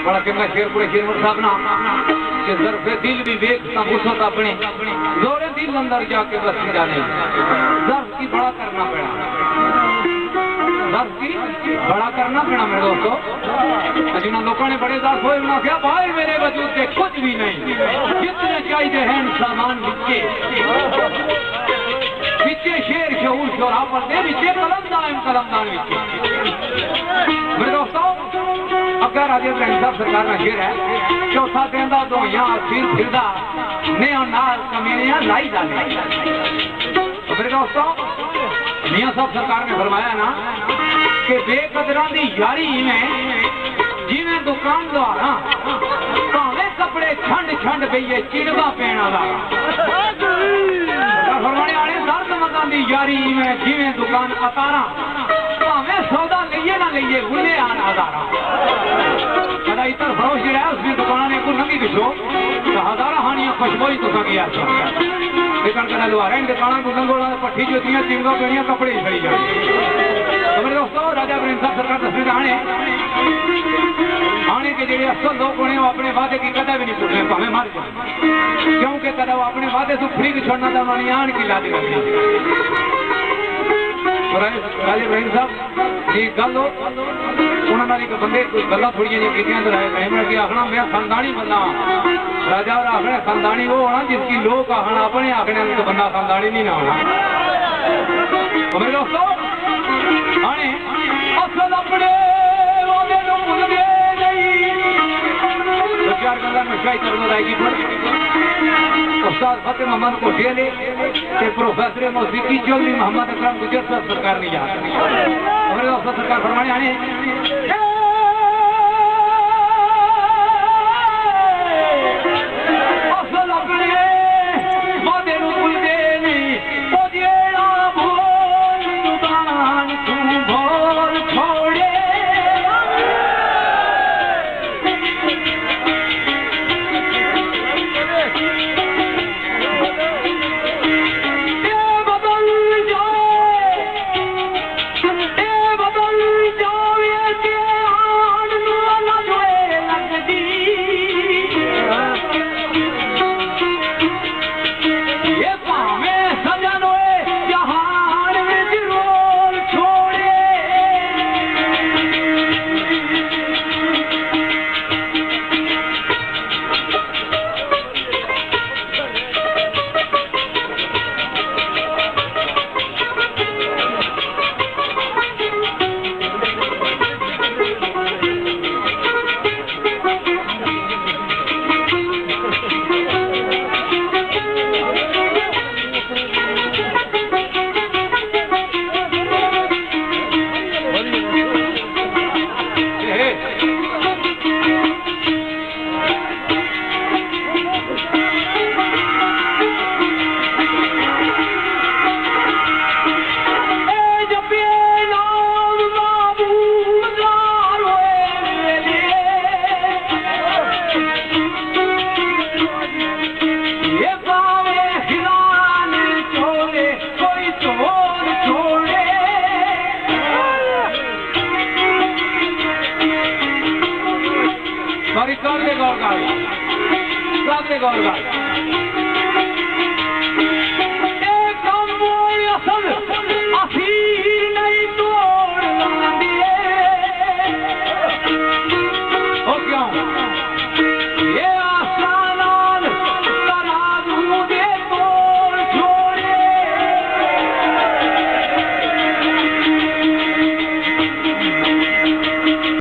बड़ा चंगा शेर पूरे शेर साहब ना कि ज़र्फ़े दिल भी देखता घुसत अपने जोरे दिल अंदर जाके बस जाने ज़र्फ़ की बड़ा करना पड़ा ज़र्फ़ की बड़ा करना पड़ा मेरे दोस्तों जिन्होंने लोगों ने बड़े ज़र्फ़ होए उन्होंने क्या भाई मेरे वजूद के कुछ भी नहीं जितने चाहिए हैं सामान बिके बिके शेर शऊर शोरा पर दे बिके कलमदान बिके मेरे दोस्तों अगर राजे इब्राहिम साहब सरकार का शेर है चौथा देंदा तो यहाँ सिर फिरदा ने और नाल कमीनियां लाई डाले तो मेरे दोस्तों मियां साहब सरकार ने फरमाया ना कि बेकदरां दी यारी में जिवें दुकान द्वारा भावे कपड़े छंड छंड पईए चिड़वा पेण वाला फरमाने वाले दर्द मंदां दी यारी में जिवें दुकान अतारा भावे सौदा लइए ना लइए उन्हें आन आधारा कदा इतर फरोश जिहड़ा है उसमें दुकान ने को नंगी दिसो तो हजारा हानियां खुशबोई तो गया लेकिन कदा लुहारे दुकान को नंगोड़ा पट्टी जोतियां चिंगो पेड़ियां कपड़े खड़ी जाए तो मेरे दोस्तों राजा इब्राहिम साहब सरकार तस्वीर आने के जेडे असल लोग होने वो अपने वादे की कदा भी नहीं पूछने भावे मर जाए क्योंकि कदा वो अपने वादे से फ्री छोड़ना था उन्होंने आन की लादी रखी राजा इब्राहिम साहब ये गल हो उन्होंने एक बंदे गल्लां थोड़ियां जी कीतियां तो राजा इब्राहिम ने आखना मैं खानदानी बंदा राजा और आखने खानदानी वो होना जिसकी लोग आखना अपने आखने तो बंदा खानदानी नहीं ना होना मेरे दोस्तों आने असल अपने वादे नु भुलदे नहीं तो चार गल्लां में शायद कर रहेगी उस्ताद फतेह मोहम्मद कोठियाली ते प्रोफेसर मौसीकी चौधरी मोहम्मद अकरम गुजर साहब सरकार ने याद मेरे दोस्तों सरकार फरमाने आने असल अपने वादे नु भुलदे नहीं ओ जेड़ा भोल दुकान तू भोल छोड़े गौर